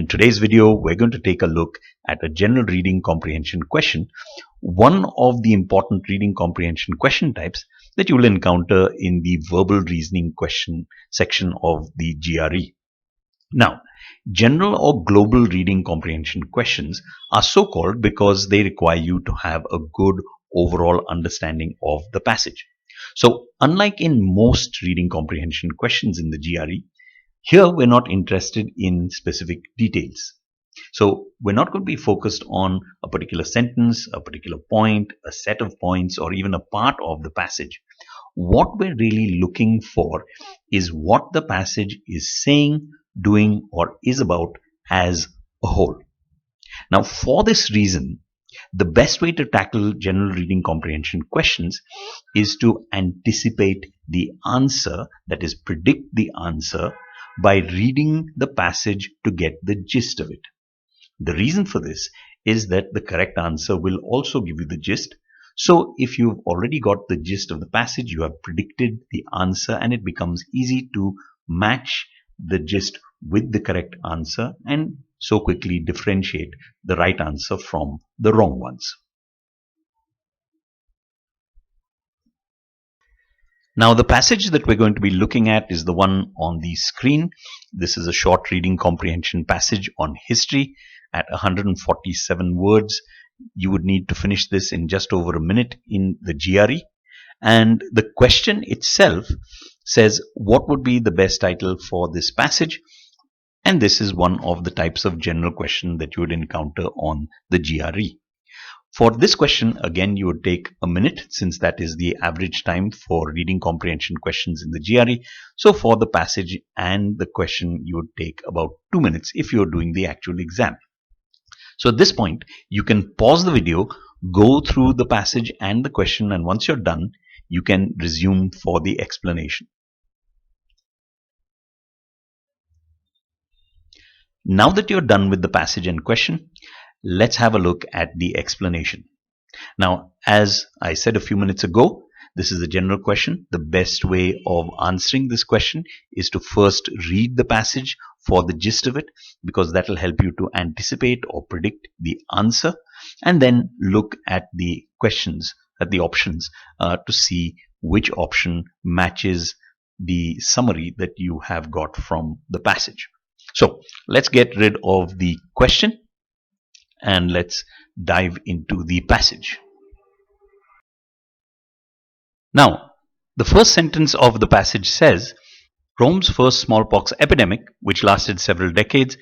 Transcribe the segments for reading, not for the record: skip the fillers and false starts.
In today's video, we're going to take a look at a general reading comprehension question, one of the important reading comprehension question types that you will encounter in the verbal reasoning question section of the GRE. Now, general or global reading comprehension questions are so called because they require you to have a good overall understanding of the passage. So, unlike in most reading comprehension questions in the GRE, here we're not interested in specific details. So we're not going to be focused on a particular sentence, a particular point, a set of points, or even a part of the passage. What we're really looking for is what the passage is saying, doing, or is about as a whole. Now, for this reason, the best way to tackle general reading comprehension questions is to anticipate the answer, that is, predict the answer by reading the passage to get the gist of it. The reason for this is that the correct answer will also give you the gist. So if you've already got the gist of the passage, you have predicted the answer, and it becomes easy to match the gist with the correct answer and so quickly differentiate the right answer from the wrong ones. Now, the passage that we're going to be looking at is the one on the screen. This is a short reading comprehension passage on history at 147 words. You would need to finish this in just over a minute in the GRE. And the question itself says, what would be the best title for this passage? And this is one of the types of general question that you would encounter on the GRE. For this question, again, you would take a minute, since that is the average time for reading comprehension questions in the GRE. So for the passage and the question, you would take about 2 minutes if you're doing the actual exam. So at this point, you can pause the video, go through the passage and the question, and once you're done, you can resume for the explanation. Now that you're done with the passage and question, let's have a look at the explanation. Now, as I said a few minutes ago, this is a general question. The best way of answering this question is to first read the passage for the gist of it, because that will help you to anticipate or predict the answer, and then look at the questions, at the options, to see which option matches the summary that you have got from the passage. So let's get rid of the question and let's dive into the passage. Now, the first sentence of the passage says, Rome's first smallpox epidemic, which lasted several decades,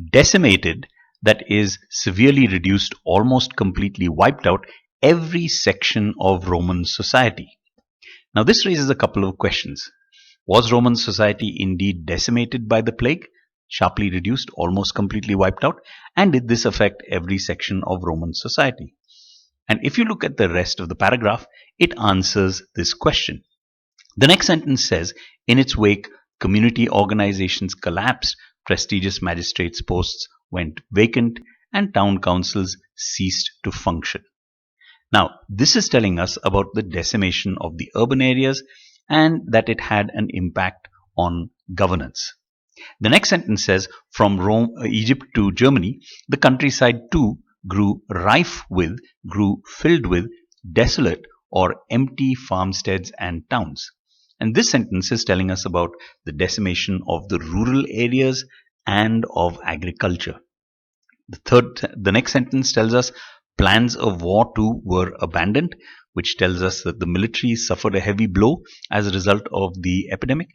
decimated, that is, severely reduced, almost completely wiped out every section of Roman society. Now, this raises a couple of questions. Was Roman society indeed decimated by the plague? Sharply reduced, almost completely wiped out? And did this affect every section of Roman society? And if you look at the rest of the paragraph, it answers this question. The next sentence says, in its wake, community organizations collapsed, prestigious magistrates' posts went vacant, and town councils ceased to function. Now, this is telling us about the decimation of the urban areas and that it had an impact on governance. The next sentence says, from Egypt to Germany, the countryside too grew filled with desolate or empty farmsteads and towns. And this sentence is telling us about the decimation of the rural areas and of agriculture. The next sentence tells us plans of war too were abandoned, which tells us that the military suffered a heavy blow as a result of the epidemic.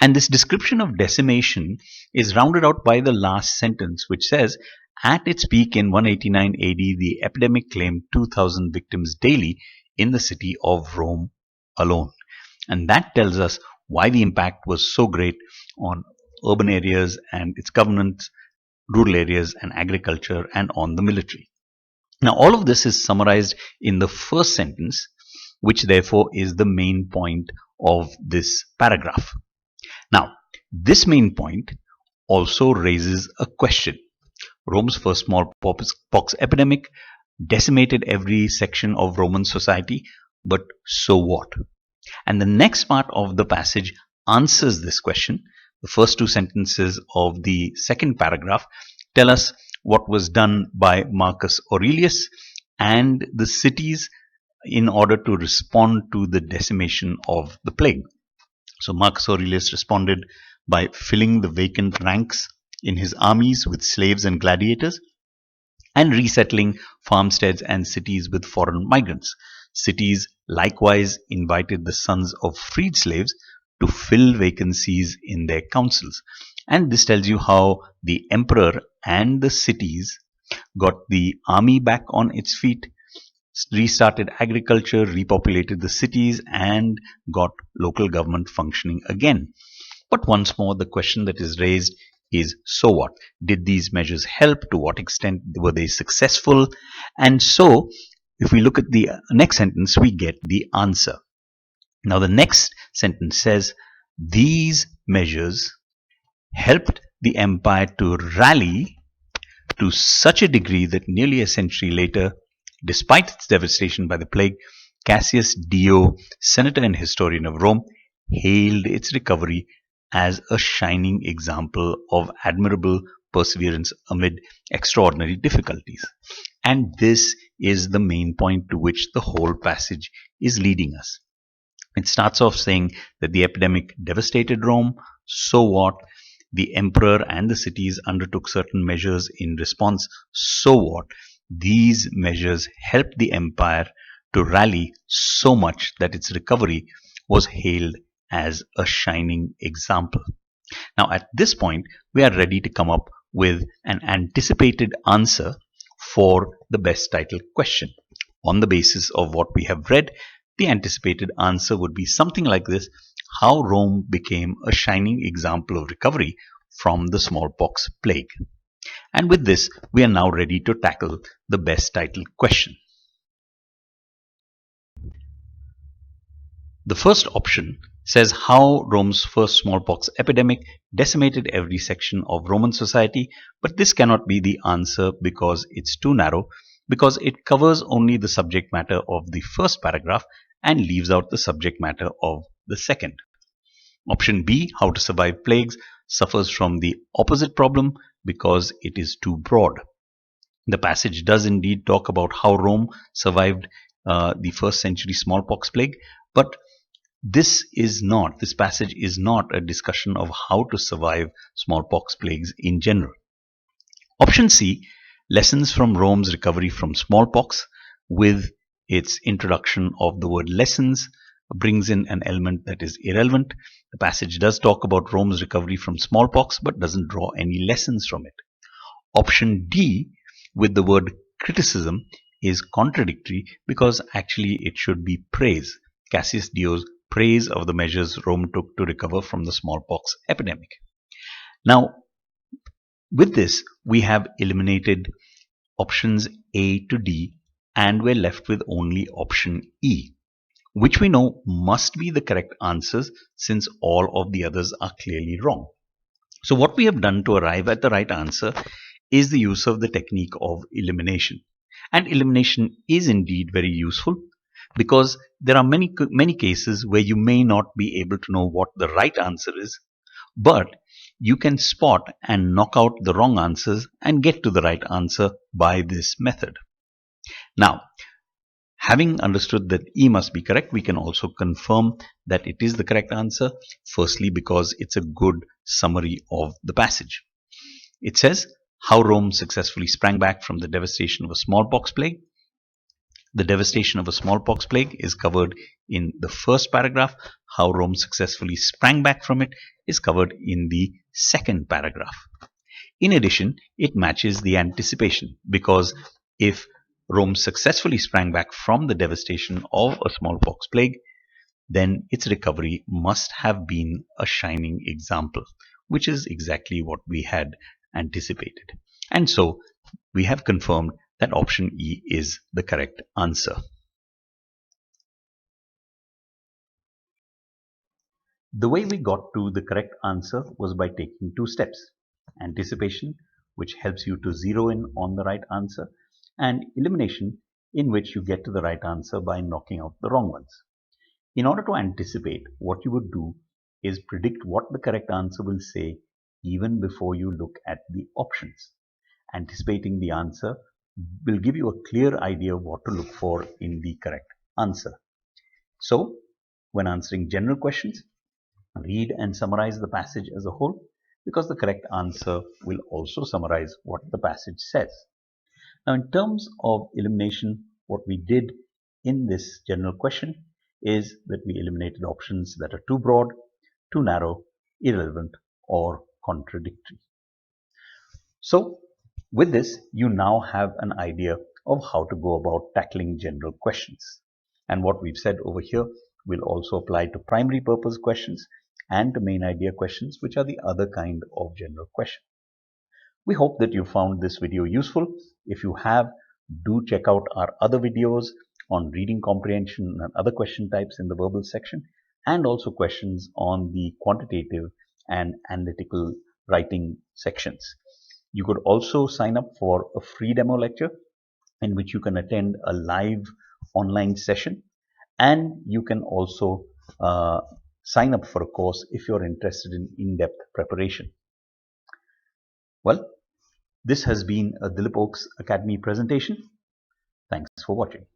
And this description of decimation is rounded out by the last sentence, which says, at its peak in 189 AD, the epidemic claimed 2,000 victims daily in the city of Rome alone. And that tells us why the impact was so great on urban areas and its governance, rural areas and agriculture, and on the military. Now, all of this is summarized in the first sentence, which therefore is the main point of this paragraph. Now, this main point also raises a question. Rome's first smallpox epidemic decimated every section of Roman society, but so what? And the next part of the passage answers this question. The first two sentences of the second paragraph tell us what was done by Marcus Aurelius and the cities in order to respond to the decimation of the plague. So Marcus Aurelius responded by filling the vacant ranks in his armies with slaves and gladiators and resettling farmsteads and cities with foreign migrants. Cities likewise invited the sons of freed slaves to fill vacancies in their councils. And this tells you how the emperor and the cities got the army back on its feet, restarted agriculture, repopulated the cities, and got local government functioning again. But once more, the question that is raised is, so what? Did these measures help? To what extent were they successful? And so, if we look at the next sentence, we get the answer. Now, the next sentence says, these measures helped the empire to rally to such a degree that nearly a century later, despite its devastation by the plague, Cassius Dio, senator and historian of Rome, hailed its recovery as a shining example of admirable perseverance amid extraordinary difficulties. And this is the main point to which the whole passage is leading us. It starts off saying that the epidemic devastated Rome. So what? The emperor and the cities undertook certain measures in response. So what? These measures helped the empire to rally so much that its recovery was hailed as a shining example. Now, at this point, we are ready to come up with an anticipated answer for the best title question. On the basis of what we have read, the anticipated answer would be something like this: how Rome became a shining example of recovery from the smallpox plague. And with this, we are now ready to tackle the best title question. The first option says how Rome's first smallpox epidemic decimated every section of Roman society, but this cannot be the answer because it's too narrow, because it covers only the subject matter of the first paragraph and leaves out the subject matter of the second. Option B, how to survive plagues, suffers from the opposite problem because it is too broad. The passage does indeed talk about how Rome survived the first century smallpox plague, but this passage is not a discussion of how to survive smallpox plagues in general. Option C, lessons from Rome's recovery from smallpox, with its introduction of the word lessons, brings in an element that is irrelevant. The passage does talk about Rome's recovery from smallpox, but doesn't draw any lessons from it. Option D, with the word criticism, is contradictory because actually it should be praise. Cassius Dio's praise of the measures Rome took to recover from the smallpox epidemic. Now, with this, we have eliminated options A to D and we're left with only option E, which we know must be the correct answers since all of the others are clearly wrong. So what we have done to arrive at the right answer is the use of the technique of elimination. And elimination is indeed very useful because there are many cases where you may not be able to know what the right answer is, but you can spot and knock out the wrong answers and get to the right answer by this method. Now, having understood that E must be correct, we can also confirm that it is the correct answer, firstly because it's a good summary of the passage. It says how Rome successfully sprang back from the devastation of a smallpox plague. The devastation of a smallpox plague is covered in the first paragraph. How Rome successfully sprang back from it is covered in the second paragraph. In addition, it matches the anticipation because if Rome successfully sprang back from the devastation of a smallpox plague, then its recovery must have been a shining example, which is exactly what we had anticipated. And so we have confirmed that option E is the correct answer. The way we got to the correct answer was by taking two steps: anticipation, which helps you to zero in on the right answer, and elimination, in which you get to the right answer by knocking out the wrong ones. In order to anticipate, what you would do is predict what the correct answer will say even before you look at the options. anticipating the answer will give you a clear idea of what to look for in the correct answer. So, when answering general questions, read and summarize the passage as a whole, because the correct answer will also summarize what the passage says. Now, in terms of elimination, what we did in this general question is that we eliminated options that are too broad, too narrow, irrelevant, or contradictory. So, with this, you now have an idea of how to go about tackling general questions. And what we've said over here will also apply to primary purpose questions and to main idea questions, which are the other kind of general question. We hope that you found this video useful. If you have, do check out our other videos on reading comprehension and other question types in the verbal section, and also questions on the quantitative and analytical writing sections. You could also sign up for a free demo lecture in which you can attend a live online session, and you can also sign up for a course if you're interested in in-depth preparation. Well, this has been a Dilip Oaks Academy presentation. Thanks for watching.